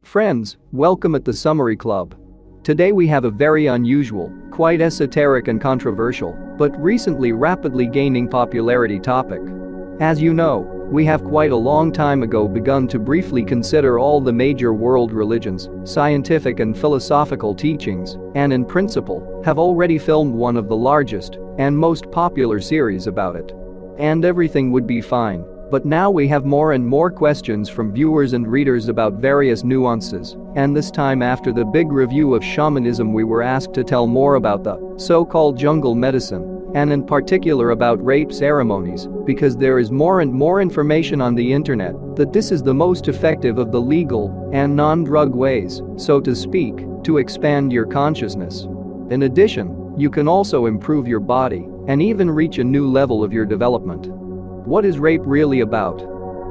Friends, welcome at the Summary Club. Today we have a very unusual, quite esoteric and controversial, but recently rapidly gaining popularity topic. As you know, we have quite a long time ago begun to briefly consider all the major world religions, scientific and philosophical teachings, and in principle, have already filmed one of the largest and most popular series about it. And everything would be fine. But now we have more and more questions from viewers and readers about various nuances, and this time after the big review of shamanism we were asked to tell more about the so-called jungle medicine, and in particular about rape ceremonies, because there is more and more information on the internet that this is the most effective of the legal and non-drug ways, so to speak, to expand your consciousness. In addition, you can also improve your body and even reach a new level of your development. What is rape really about?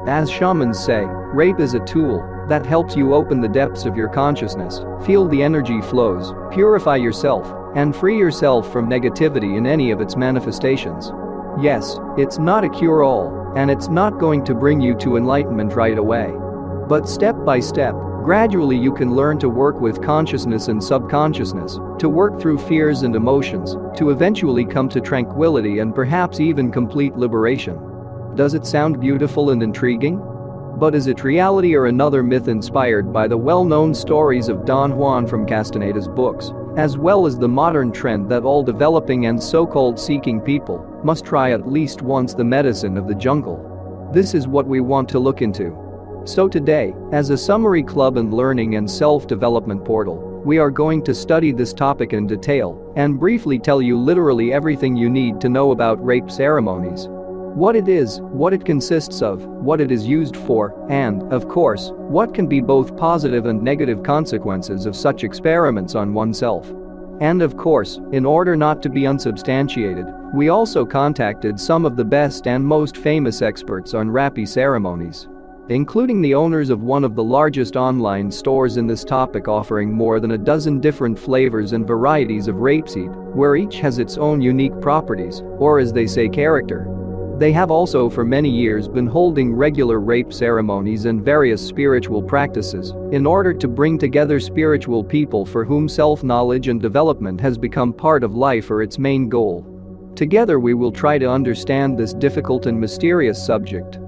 As shamans say, rape is a tool that helps you open the depths of your consciousness, feel the energy flows, purify yourself, and free yourself from negativity in any of its manifestations. Yes, it's not a cure-all, and it's not going to bring you to enlightenment right away. But step by step, gradually you can learn to work with consciousness and subconsciousness, to work through fears and emotions, to eventually come to tranquility and perhaps even complete liberation. Does it sound beautiful and intriguing? But is it reality or another myth inspired by the well-known stories of Don Juan from Castaneda's books, as well as the modern trend that all developing and so-called seeking people must try at least once the medicine of the jungle? This is what we want to look into. So today, as a summary club and learning and self-development portal, we are going to study this topic in detail and briefly tell you literally everything you need to know about rape ceremonies. What it is, what it consists of, what it is used for, and, of course, what can be both positive and negative consequences of such experiments on oneself. And of course, in order not to be unsubstantiated, we also contacted some of the best and most famous experts on Rapé ceremonies, including the owners of one of the largest online stores in this topic, offering more than a dozen different flavors and varieties of rapeseed, where each has its own unique properties, or as they say, character. They have also for many years been holding regular rape ceremonies and various spiritual practices in order to bring together spiritual people for whom self-knowledge and development has become part of life or its main goal. Together we will try to understand this difficult and mysterious subject.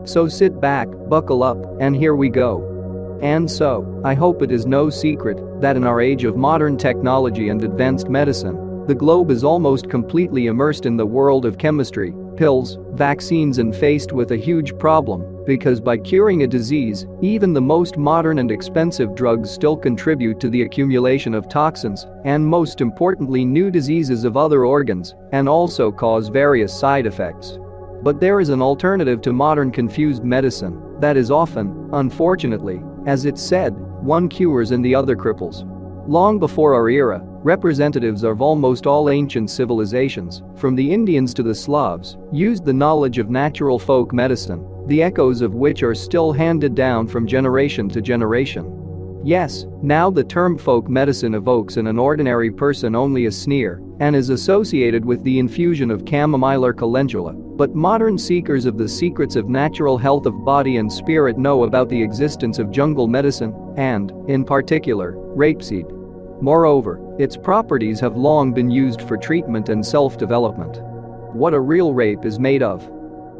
So sit back, buckle up, and here we go. And so, I hope it is no secret that in our age of modern technology and advanced medicine, the globe is almost completely immersed in the world of chemistry, pills, vaccines, and faced with a huge problem, because by curing a disease, even the most modern and expensive drugs still contribute to the accumulation of toxins, and most importantly new diseases of other organs, and also cause various side effects. But there is an alternative to modern confused medicine that is often, unfortunately, as it's said, one cures and the other cripples. Long before our era, representatives of almost all ancient civilizations, from the Indians to the Slavs, used the knowledge of natural folk medicine, the echoes of which are still handed down from generation to generation. Yes, now the term folk medicine evokes in an ordinary person only a sneer and is associated with the infusion of chamomile or calendula, but modern seekers of the secrets of natural health of body and spirit know about the existence of jungle medicine and, in particular, rapeseed. Moreover, its properties have long been used for treatment and self-development. What a real rape is made of.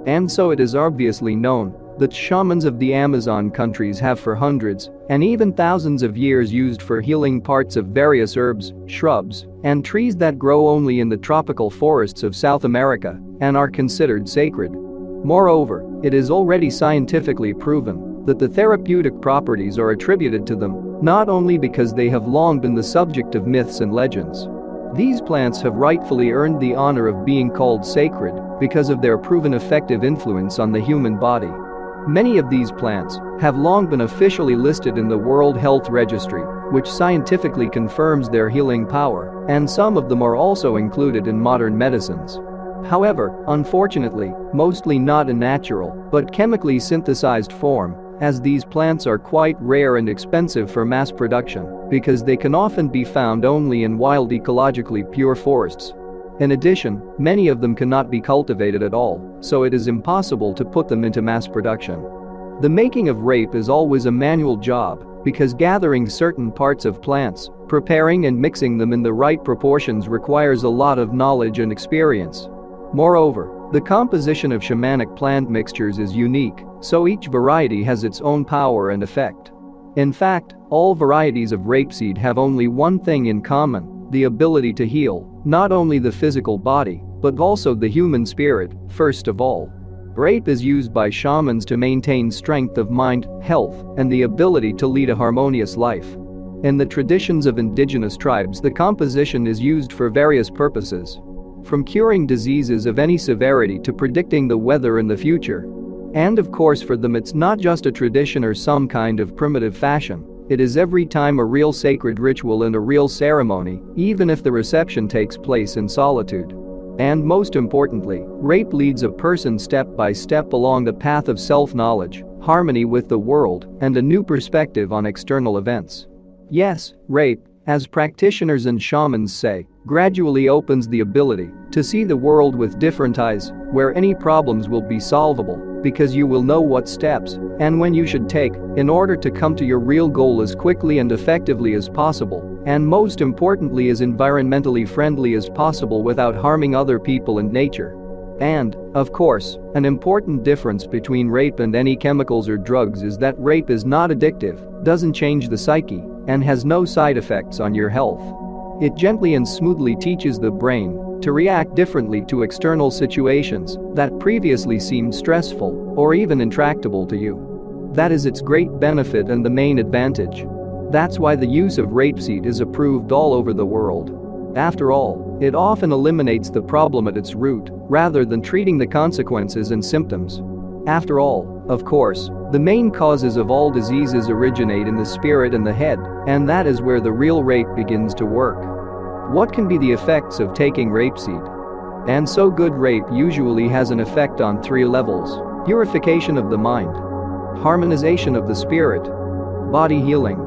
And so it is obviously known that shamans of the Amazon countries have for hundreds and even thousands of years used for healing parts of various herbs, shrubs, and trees that grow only in the tropical forests of South America and are considered sacred. Moreover, it is already scientifically proven that the therapeutic properties are attributed to them not only because they have long been the subject of myths and legends. These plants have rightfully earned the honor of being called sacred because of their proven effective influence on the human body. Many of these plants have long been officially listed in the World Health Registry, which scientifically confirms their healing power, and some of them are also included in modern medicines. However, unfortunately, mostly not in natural, but chemically synthesized form, as these plants are quite rare and expensive for mass production because they can often be found only in wild ecologically pure forests. In addition, many of them cannot be cultivated at all, so it is impossible to put them into mass production. The making of rape is always a manual job, because gathering certain parts of plants, preparing and mixing them in the right proportions requires a lot of knowledge and experience. Moreover, the composition of shamanic plant mixtures is unique, so each variety has its own power and effect. In fact, all varieties of rapeseed have only one thing in common: the ability to heal, not only the physical body, but also the human spirit, first of all. Rape is used by shamans to maintain strength of mind, health, and the ability to lead a harmonious life. In the traditions of indigenous tribes, the composition is used for various purposes, from curing diseases of any severity to predicting the weather in the future. And of course, for them it's not just a tradition or some kind of primitive fashion. It is every time a real sacred ritual and a real ceremony, even if the reception takes place in solitude. And most importantly, rape leads a person step by step along the path of self-knowledge, harmony with the world, and a new perspective on external events. Yes, rape, as practitioners and shamans say, gradually opens the ability to see the world with different eyes, where any problems will be solvable, because you will know what steps and when you should take in order to come to your real goal as quickly and effectively as possible, and most importantly as environmentally friendly as possible without harming other people and nature. And, of course, an important difference between rape and any chemicals or drugs is that rape is not addictive, doesn't change the psyche, and has no side effects on your health. It gently and smoothly teaches the brain to react differently to external situations that previously seemed stressful or even intractable to you. That is its great benefit and the main advantage. That's why the use of rapeseed is approved all over the world. After all, it often eliminates the problem at its root, rather than treating the consequences and symptoms. After all, of course, the main causes of all diseases originate in the spirit and the head, and that is where the real rape begins to work. What can be the effects of taking rapeseed? And so good rape usually has an effect on 3 levels: purification of the mind, harmonization of the spirit, body healing.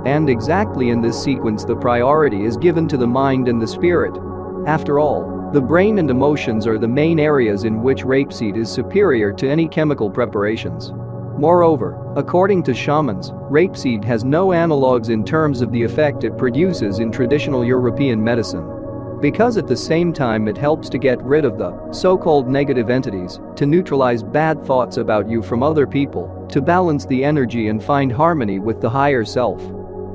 And exactly in this sequence the priority is given to the mind and the spirit. After all, the brain and emotions are the main areas in which rapeseed is superior to any chemical preparations. Moreover, according to shamans, rapeseed has no analogues in terms of the effect it produces in traditional European medicine. Because at the same time it helps to get rid of the so-called negative entities, to neutralize bad thoughts about you from other people, to balance the energy and find harmony with the higher self.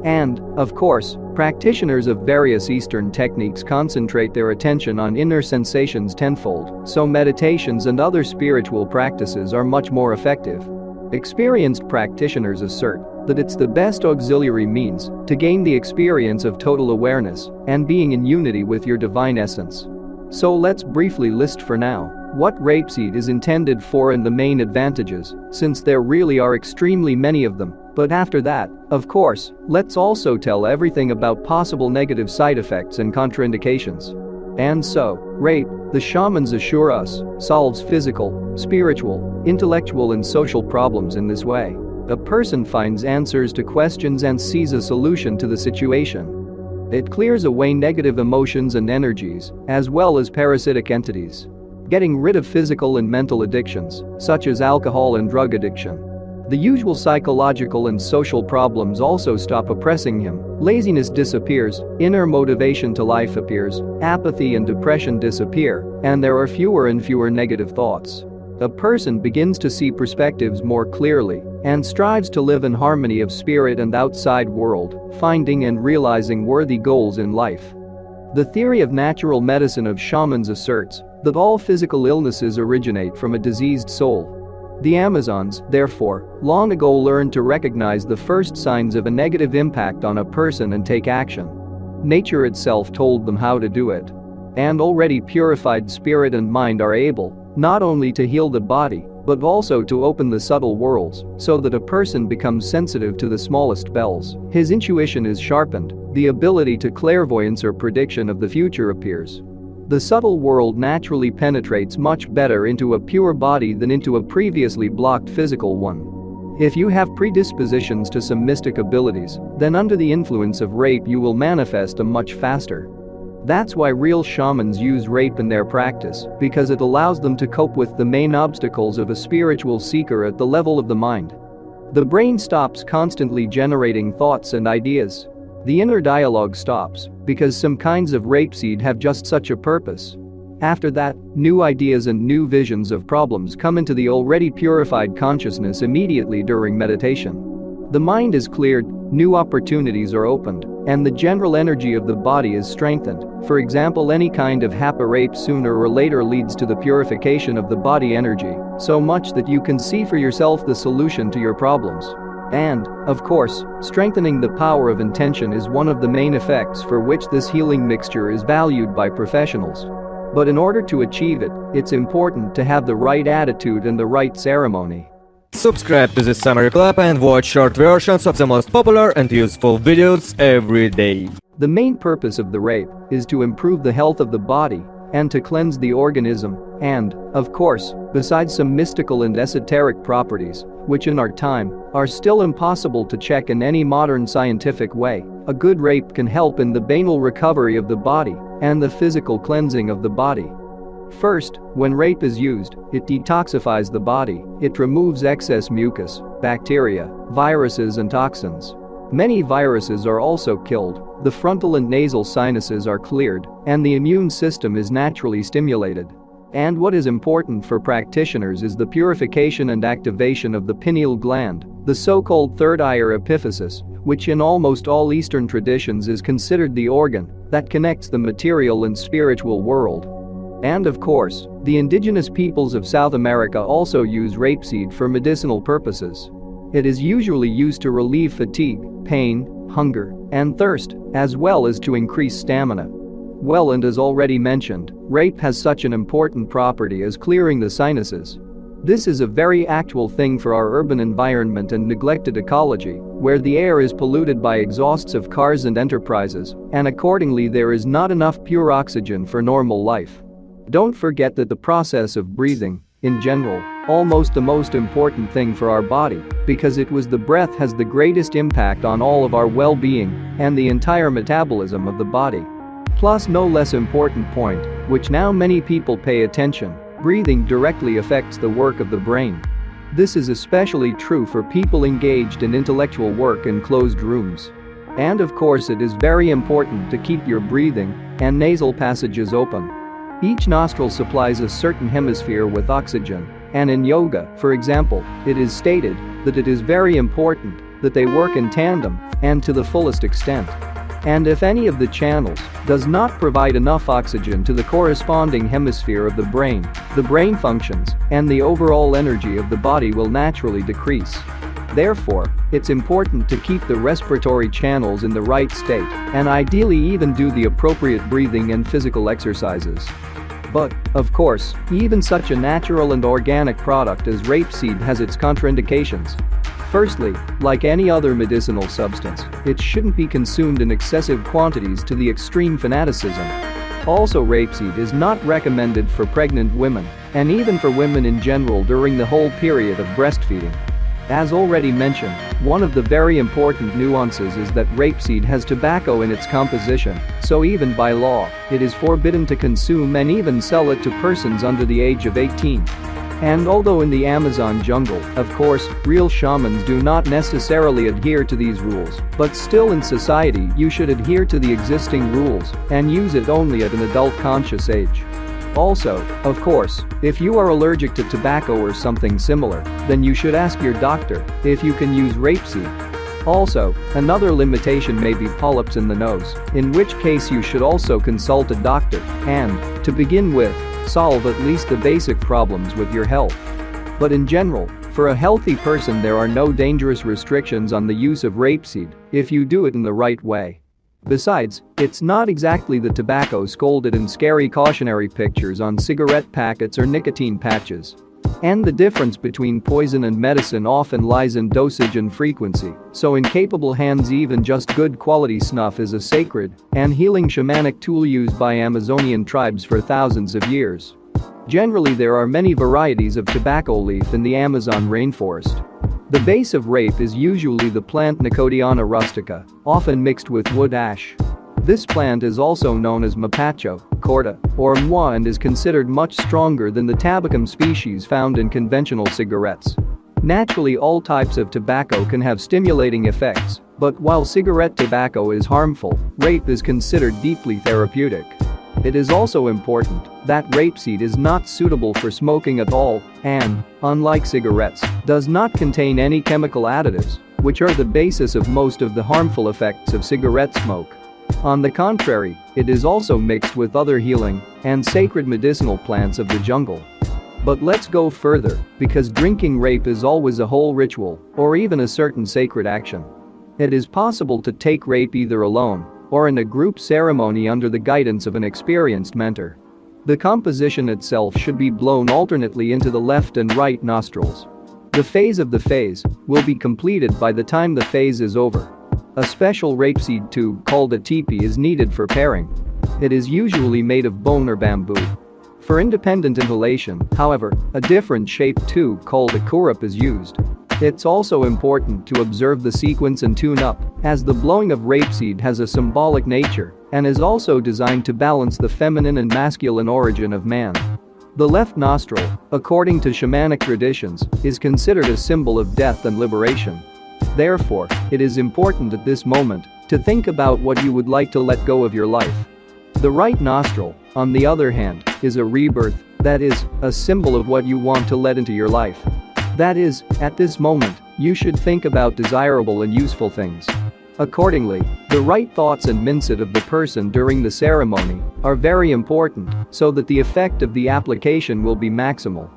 And, of course, practitioners of various Eastern techniques concentrate their attention on inner sensations tenfold, so meditations and other spiritual practices are much more effective. Experienced practitioners assert that it's the best auxiliary means to gain the experience of total awareness and being in unity with your divine essence. So let's briefly list for now what rapeseed is intended for and the main advantages, since there really are extremely many of them. But after that, of course, let's also tell everything about possible negative side effects and contraindications. And so, rape, the shamans assure us, solves physical, spiritual, intellectual and social problems in this way. A person finds answers to questions and sees a solution to the situation. It clears away negative emotions and energies, as well as parasitic entities. Getting rid of physical and mental addictions, such as alcohol and drug addiction. The usual psychological and social problems also stop oppressing him. Laziness disappears, inner motivation to life appears, apathy and depression disappear, and there are fewer and fewer negative thoughts. A person begins to see perspectives more clearly and strives to live in harmony of spirit and outside world, finding and realizing worthy goals in life. The theory of natural medicine of shamans asserts that all physical illnesses originate from a diseased soul. The Amazons, therefore, long ago learned to recognize the first signs of a negative impact on a person and take action. Nature itself told them how to do it. And already purified spirit and mind are able, not only to heal the body, but also to open the subtle worlds, so that a person becomes sensitive to the smallest bells. His intuition is sharpened, the ability to clairvoyance or prediction of the future appears. The subtle world naturally penetrates much better into a pure body than into a previously blocked physical one. If you have predispositions to some mystic abilities, then under the influence of rape you will manifest them much faster. That's why real shamans use rape in their practice, because it allows them to cope with the main obstacles of a spiritual seeker at the level of the mind. The brain stops constantly generating thoughts and ideas. The inner dialogue stops because some kinds of rapeseed have just such a purpose. After that, new ideas and new visions of problems come into the already purified consciousness immediately during meditation. The mind is cleared, new opportunities are opened, and the general energy of the body is strengthened. For example, any kind of Rapé rape sooner or later leads to the purification of the body energy, so much that you can see for yourself the solution to your problems. And, of course, strengthening the power of intention is one of the main effects for which this healing mixture is valued by professionals. But in order to achieve it, it's important to have the right attitude and the right ceremony. Subscribe to the Summary Club and watch short versions of the most popular and useful videos every day. The main purpose of the rape is to improve the health of the body and to cleanse the organism and, of course, besides some mystical and esoteric properties, which in our time are still impossible to check in any modern scientific way, a good rape can help in the banal recovery of the body and the physical cleansing of the body. First, when rape is used, it detoxifies the body, it removes excess mucus, bacteria, viruses and toxins. Many viruses are also killed, the frontal and nasal sinuses are cleared, and the immune system is naturally stimulated. And what is important for practitioners is the purification and activation of the pineal gland, the so-called third eye or epiphysis, which in almost all Eastern traditions is considered the organ that connects the material and spiritual world. And of course, the indigenous peoples of South America also use rapeseed for medicinal purposes. It is usually used to relieve fatigue, pain, hunger, and thirst, as well as to increase stamina. Well, and as already mentioned, rape has such an important property as clearing the sinuses. This is a very actual thing for our urban environment and neglected ecology, where the air is polluted by exhausts of cars and enterprises, and accordingly there is not enough pure oxygen for normal life. Don't forget that the process of breathing, in general, almost the most important thing for our body, because it was the breath has the greatest impact on all of our well-being and the entire metabolism of the body. Plus, no less important point, which now many people pay attention, breathing directly affects the work of the brain. This is especially true for people engaged in intellectual work in closed rooms. And of course it is very important to keep your breathing and nasal passages open. Each nostril supplies a certain hemisphere with oxygen, and in yoga, for example, it is stated that it is very important that they work in tandem and to the fullest extent. And if any of the channels does not provide enough oxygen to the corresponding hemisphere of the brain functions and the overall energy of the body will naturally decrease. Therefore, it's important to keep the respiratory channels in the right state and ideally even do the appropriate breathing and physical exercises. But, of course, even such a natural and organic product as rapeseed has its contraindications. Firstly, like any other medicinal substance, it shouldn't be consumed in excessive quantities to the extreme fanaticism. Also, rapeseed is not recommended for pregnant women, and even for women in general during the whole period of breastfeeding. As already mentioned, one of the very important nuances is that rapeseed has tobacco in its composition, so even by law, it is forbidden to consume and even sell it to persons under the age of 18. And although in the Amazon jungle, of course, real shamans do not necessarily adhere to these rules, but still in society you should adhere to the existing rules and use it only at an adult conscious age. Also, of course, if you are allergic to tobacco or something similar, then you should ask your doctor if you can use rapeseed. Also, another limitation may be polyps in the nose, in which case you should also consult a doctor and, to begin with, solve at least the basic problems with your health. But in general, for a healthy person there are no dangerous restrictions on the use of rapeseed if you do it in the right way. Besides, it's not exactly the tobacco scolded in scary cautionary pictures on cigarette packets or nicotine patches. And the difference between poison and medicine often lies in dosage and frequency, so in capable hands even just good quality snuff is a sacred and healing shamanic tool used by Amazonian tribes for thousands of years. Generally there are many varieties of tobacco leaf in the Amazon rainforest. The base of rape is usually the plant Nicotiana rustica, often mixed with wood ash. This plant is also known as mapacho, corda, or mwa and is considered much stronger than the tabacum species found in conventional cigarettes. Naturally, all types of tobacco can have stimulating effects, but while cigarette tobacco is harmful, rape is considered deeply therapeutic. It is also important that rapeseed is not suitable for smoking at all and, unlike cigarettes, does not contain any chemical additives, which are the basis of most of the harmful effects of cigarette smoke. On the contrary, it is also mixed with other healing and sacred medicinal plants of the jungle. But let's go further, because drinking rape is always a whole ritual or even a certain sacred action. It is possible to take rape either alone or in a group ceremony under the guidance of an experienced mentor. The composition itself should be blown alternately into the left and right nostrils. The phase of the phase will be completed by the time the phase is over. A special rapeseed tube called a teepee is needed for pairing. It is usually made of bone or bamboo. For independent inhalation, however, a different shaped tube called a kurup is used. It's also important to observe the sequence and tune up, as the blowing of rapeseed has a symbolic nature and is also designed to balance the feminine and masculine origin of man. The left nostril, according to shamanic traditions, is considered a symbol of death and liberation. Therefore, it is important at this moment to think about what you would like to let go of your life. The right nostril, on the other hand, is a rebirth, that is, a symbol of what you want to let into your life. That is, at this moment, you should think about desirable and useful things. Accordingly, the right thoughts and mindset of the person during the ceremony are very important so that the effect of the application will be maximal.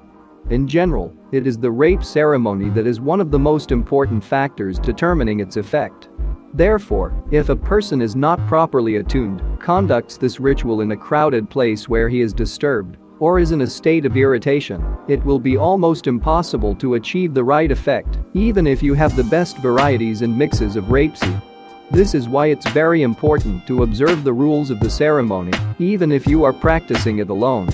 In general, it is the rape ceremony that is one of the most important factors determining its effect. Therefore, if a person is not properly attuned, conducts this ritual in a crowded place where he is disturbed, or is in a state of irritation, it will be almost impossible to achieve the right effect, even if you have the best varieties and mixes of rapeseed. This is why it's very important to observe the rules of the ceremony, even if you are practicing it alone.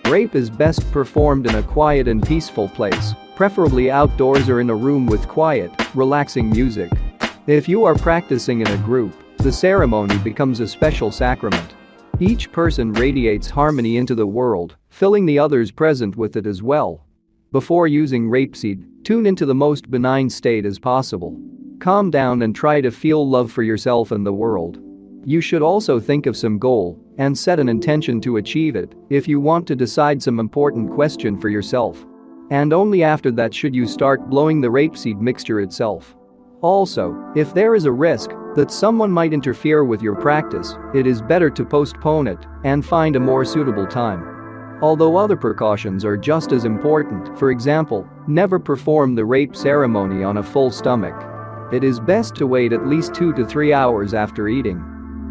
Rape is best performed in a quiet and peaceful place, preferably outdoors or in a room with quiet, relaxing music. If you are practicing in a group, the ceremony becomes a special sacrament. Each person radiates harmony into the world, filling the others present with it as well. Before using rapeseed, tune into the most benign state as possible. Calm down and try to feel love for yourself and the world. You should also think of some goal and set an intention to achieve it if you want to decide some important question for yourself. And only after that should you start blowing the rapeseed mixture itself. Also, if there is a risk that someone might interfere with your practice, it is better to postpone it and find a more suitable time. Although other precautions are just as important, for example, never perform the rape ceremony on a full stomach. It is best to wait at least 2 to 3 hours after eating.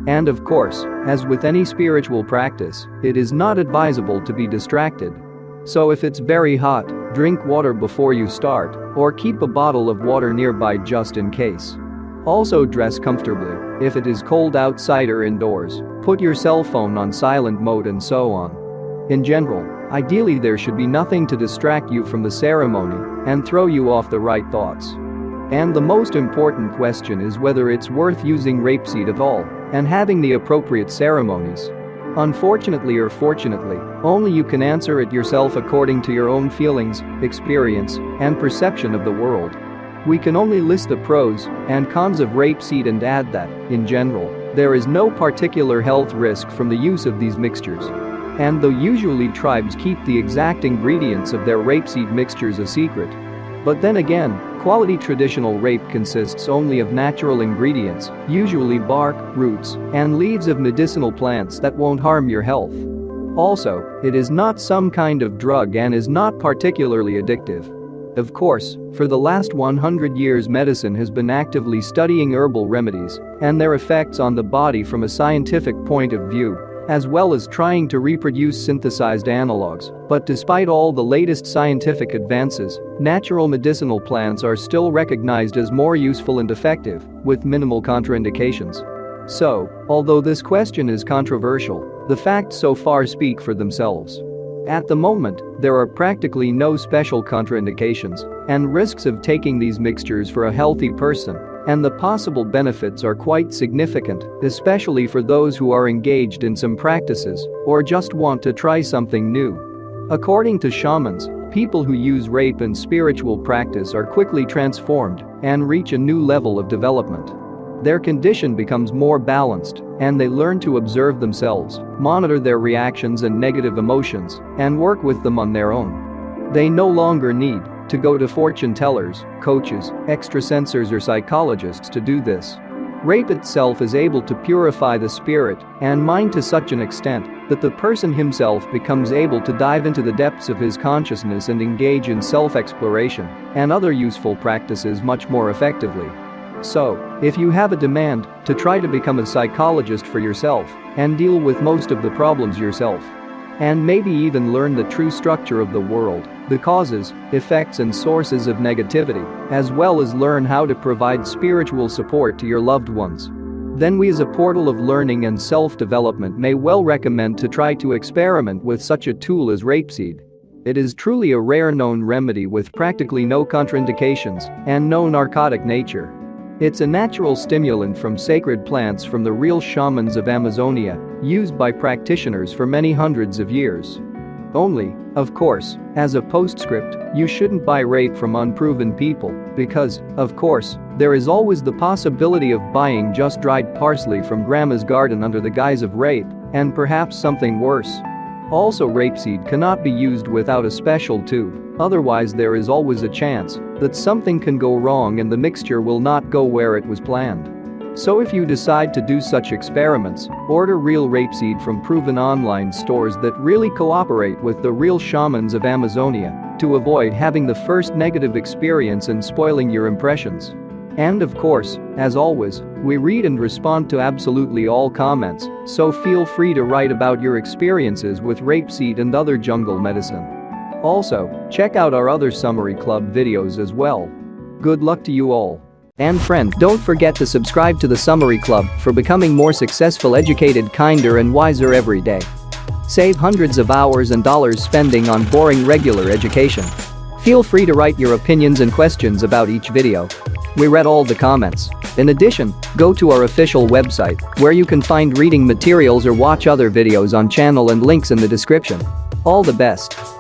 And of course, as with any spiritual practice, it is not advisable to be distracted. So if it's very hot, drink water before you start, or keep a bottle of water nearby just in case. Also dress comfortably. If it is cold outside or indoors, put your cell phone on silent mode and so on. In general, ideally there should be nothing to distract you from the ceremony and throw you off the right thoughts. And the most important question is whether it's worth using rapeseed at all and having the appropriate ceremonies. Unfortunately or fortunately, only you can answer it yourself according to your own feelings, experience, and perception of the world. We can only list the pros and cons of rapeseed and add that, in general, there is no particular health risk from the use of these mixtures. And though usually tribes keep the exact ingredients of their rapeseed mixtures a secret. But then again, quality traditional rape consists only of natural ingredients, usually bark, roots, and leaves of medicinal plants that won't harm your health. Also, it is not some kind of drug and is not particularly addictive. Of course, for the last 100 years medicine has been actively studying herbal remedies and their effects on the body from a scientific point of view, as well as trying to reproduce synthesized analogs, but despite all the latest scientific advances, natural medicinal plants are still recognized as more useful and effective, with minimal contraindications. So, although this question is controversial, the facts so far speak for themselves. At the moment, there are practically no special contraindications and risks of taking these mixtures for a healthy person, and the possible benefits are quite significant, especially for those who are engaged in some practices or just want to try something new. According to shamans, People who use rape in spiritual practice are quickly transformed and reach a new level of development. Their condition becomes more balanced, and they learn to observe themselves, monitor their reactions and negative emotions, and work with them on their own. They no longer need to go to fortune tellers, coaches, extrasensors or psychologists to do this. Rape itself is able to purify the spirit and mind to such an extent that the person himself becomes able to dive into the depths of his consciousness and engage in self-exploration and other useful practices much more effectively. So, if you have a demand to try to become a psychologist for yourself and deal with most of the problems yourself, and maybe even learn the true structure of the world, the causes, effects and sources of negativity, as well as learn how to provide spiritual support to your loved ones, then we as a portal of learning and self-development may well recommend to try to experiment with such a tool as rapeseed. It is truly a rare known remedy with practically no contraindications and no narcotic nature. It's a natural stimulant from sacred plants from the real shamans of Amazonia, used by practitioners for many hundreds of years. Only, of course, as a postscript, you shouldn't buy rape from unproven people because, of course, there is always the possibility of buying just dried parsley from grandma's garden under the guise of rape, and perhaps something worse. Also, rapeseed cannot be used without a special tube, otherwise there is always a chance that something can go wrong and the mixture will not go where it was planned. So if you decide to do such experiments, order real rapeseed from proven online stores that really cooperate with the real shamans of Amazonia to avoid having the first negative experience and spoiling your impressions. And of course, as always, we read and respond to absolutely all comments, so feel free to write about your experiences with rapeseed and other jungle medicine. Also, check out our other Summary Club videos as well. Good luck to you all. And friend, don't forget to subscribe to the Summary Club for becoming more successful, educated, kinder and wiser every day. Save hundreds of hours and dollars spending on boring regular education. Feel free to write your opinions and questions about each video. We read all the comments. In addition, go to our official website where you can find reading materials or watch other videos on channel and links in the description. All the best.